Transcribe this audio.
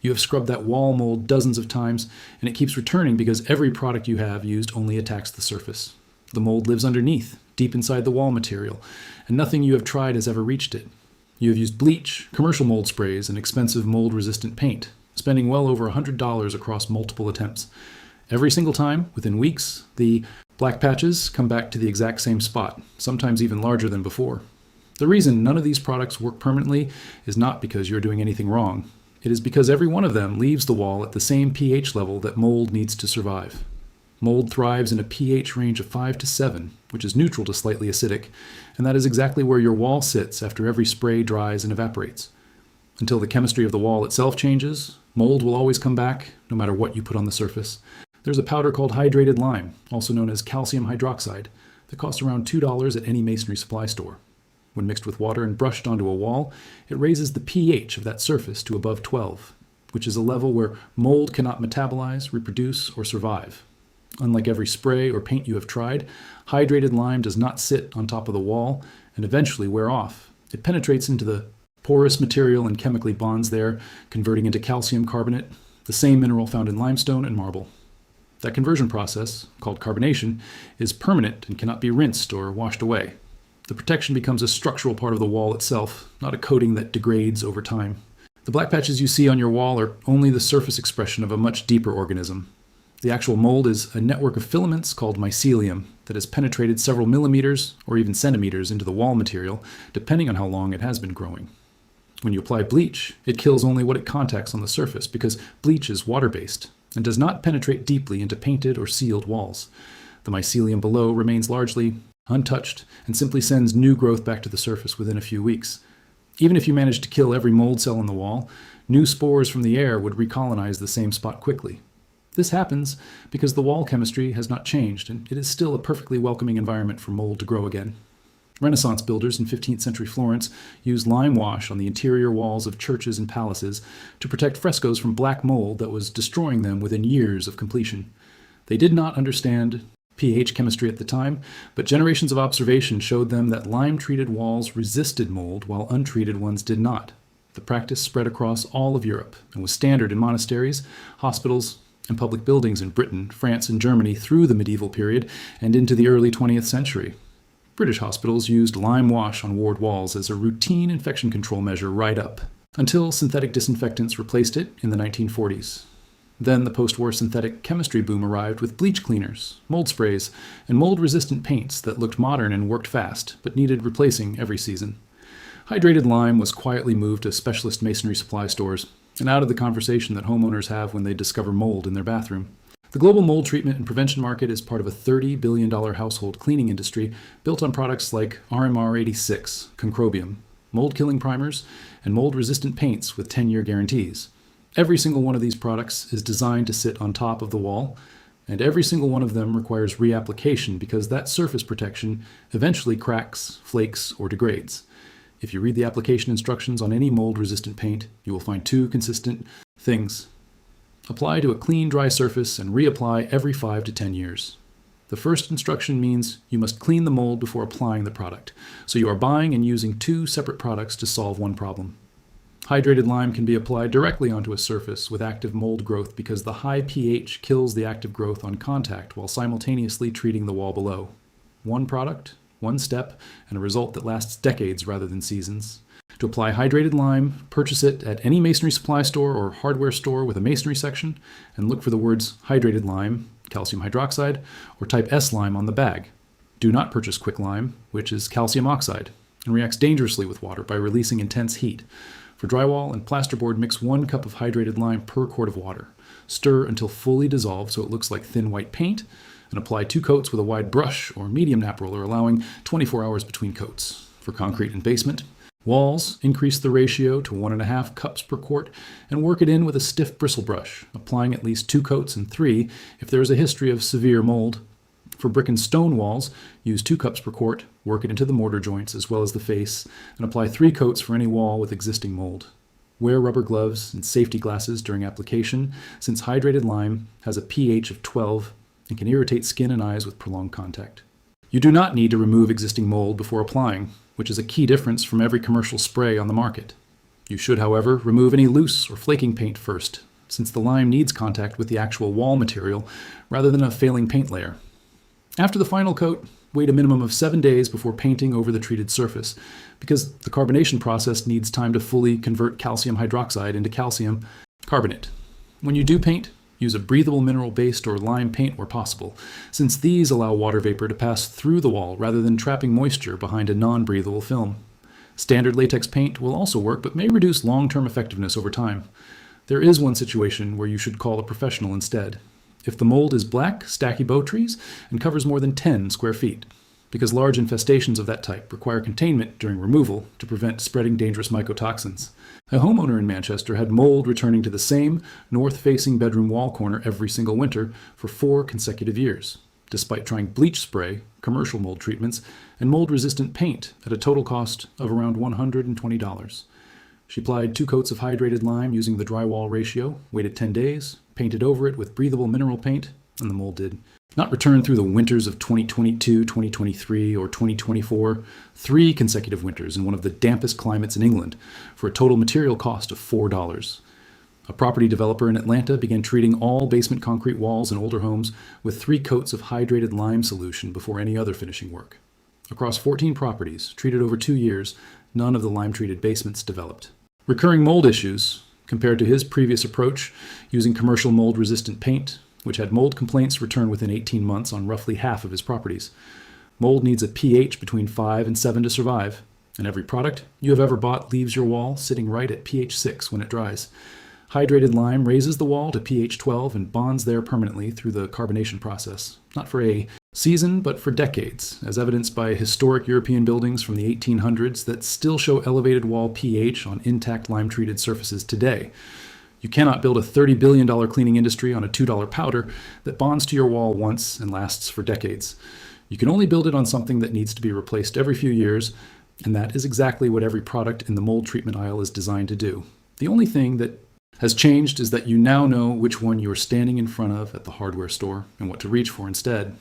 You have scrubbed that wall mold dozens of times, and it keeps returning because every product you have used only attacks the surface. The mold lives underneath, deep inside the wall material, and nothing you have tried has ever reached it. You have used bleach, commercial mold sprays, and expensive mold-resistant paint, spending well over $100 across multiple attempts. Every single time, within weeks, the black patches come back to the exact same spot, sometimes even larger than before. The reason none of these products work permanently is not because you're doing anything wrong. It is because every one of them leaves the wall at the same pH level that mold needs to survive. Mold thrives in a pH range of 5 to 7, which is neutral to slightly acidic, and that is exactly where your wall sits after every spray dries and evaporates. Until the chemistry of the wall itself changes, mold will always come back, no matter what you put on the surface. There's a powder called hydrated lime, also known as calcium hydroxide, that costs around $2 at any masonry supply store. When mixed with water and brushed onto a wall, it raises the pH of that surface to above 12, which is a level where mold cannot metabolize, reproduce, or survive. Unlike every spray or paint you have tried, hydrated lime does not sit on top of the wall and eventually wear off. It penetrates into the porous material and chemically bonds there, converting into calcium carbonate, the same mineral found in limestone and marble. That conversion process, called carbonation, is permanent and cannot be rinsed or washed away. The protection becomes a structural part of the wall itself, not a coating that degrades over time. The black patches you see on your wall are only the surface expression of a much deeper organism. The actual mold is a network of filaments called mycelium that has penetrated several millimeters or even centimeters into the wall material, depending on how long it has been growing. When you apply bleach, it kills only what it contacts on the surface because bleach is water-based and does not penetrate deeply into painted or sealed walls. The mycelium below remains largely untouched and simply sends new growth back to the surface within a few weeks. Even if you managed to kill every mold cell in the wall, new spores from the air would recolonize the same spot quickly. This happens because the wall chemistry has not changed, and it is still a perfectly welcoming environment for mold to grow again. Renaissance builders in 15th century Florence used lime wash on the interior walls of churches and palaces to protect frescoes from black mold that was destroying them within years of completion. They did not understand pH chemistry at the time, but generations of observation showed them that lime-treated walls resisted mold while untreated ones did not. The practice spread across all of Europe and was standard in monasteries, hospitals, and public buildings in Britain, France, and Germany through the medieval period and into the early 20th century. British hospitals used lime wash on ward walls as a routine infection control measure right up, until synthetic disinfectants replaced it in the 1940s. Then the post-war synthetic chemistry boom arrived with bleach cleaners, mold sprays, and mold-resistant paints that looked modern and worked fast, but needed replacing every season. Hydrated lime was quietly moved to specialist masonry supply stores, and out of the conversation that homeowners have when they discover mold in their bathroom. The global mold treatment and prevention market is part of a $30 billion household cleaning industry built on products like RMR86, Concrobium, mold-killing primers, and mold-resistant paints with 10-year guarantees. Every single one of these products is designed to sit on top of the wall, and every single one of them requires reapplication because that surface protection eventually cracks, flakes, or degrades. If you read the application instructions on any mold-resistant paint, you will find two consistent things. Apply to a clean, dry surface and reapply every 5 to 10 years. The first instruction means you must clean the mold before applying the product, so you are buying and using two separate products to solve one problem. Hydrated lime can be applied directly onto a surface with active mold growth because the high pH kills the active growth on contact while simultaneously treating the wall below. One product, one step, and a result that lasts decades rather than seasons. To apply hydrated lime, purchase it at any masonry supply store or hardware store with a masonry section, and look for the words hydrated lime, calcium hydroxide, or type S lime on the bag. Do not purchase quick lime, which is calcium oxide, and reacts dangerously with water by releasing intense heat. For drywall and plasterboard, mix 1 cup of hydrated lime per quart of water. Stir until fully dissolved so it looks like thin white paint, and apply 2 coats with a wide brush or medium nap roller, allowing 24 hours between coats. For concrete and basement walls, increase the ratio to 1.5 cups per quart and work it in with a stiff bristle brush, applying at least 2 coats and 3 if there is a history of severe mold. For brick and stone walls, use 2 cups per quart, work it into the mortar joints as well as the face, and apply 3 coats for any wall with existing mold. Wear rubber gloves and safety glasses during application, since hydrated lime has a pH of 12 and can irritate skin and eyes with prolonged contact. You do not need to remove existing mold before applying, which is a key difference from every commercial spray on the market. You should, however, remove any loose or flaking paint first, since the lime needs contact with the actual wall material rather than a failing paint layer. After the final coat, wait a minimum of 7 days before painting over the treated surface, because the carbonation process needs time to fully convert calcium hydroxide into calcium carbonate. When you do paint, use a breathable mineral-based or lime paint where possible, since these allow water vapor to pass through the wall rather than trapping moisture behind a non-breathable film. Standard latex paint will also work, but may reduce long-term effectiveness over time. There is one situation where you should call a professional instead. If the mold is black, stacky bow trees, and covers more than 10 square feet, because large infestations of that type require containment during removal to prevent spreading dangerous mycotoxins. A homeowner in Manchester had mold returning to the same north-facing bedroom wall corner every single winter for 4 consecutive years, despite trying bleach spray, commercial mold treatments, and mold-resistant paint at a total cost of around $120. She applied 2 coats of hydrated lime using the drywall ratio, waited 10 days, painted over it with breathable mineral paint, and the mold did not return through the winters of 2022, 2023, or 2024, 3 consecutive winters in one of the dampest climates in England, for a total material cost of $4. A property developer in Atlanta began treating all basement concrete walls in older homes with 3 coats of hydrated lime solution before any other finishing work. Across 14 properties, treated over 2 years, none of the lime-treated basements developed. Recurring mold issues, compared to his previous approach using commercial mold-resistant paint, which had mold complaints return within 18 months on roughly half of his properties. Mold needs a pH between 5 and 7 to survive, and every product you have ever bought leaves your wall sitting right at pH 6 when it dries. Hydrated lime raises the wall to pH 12 and bonds there permanently through the carbonation process, not for a season, but for decades, as evidenced by historic European buildings from the 1800s that still show elevated wall pH on intact lime-treated surfaces today. You cannot build a $30 billion cleaning industry on a $2 powder that bonds to your wall once and lasts for decades. You can only build it on something that needs to be replaced every few years, and that is exactly what every product in the mold treatment aisle is designed to do. The only thing that has changed is that you now know which one you are standing in front of at the hardware store and what to reach for instead.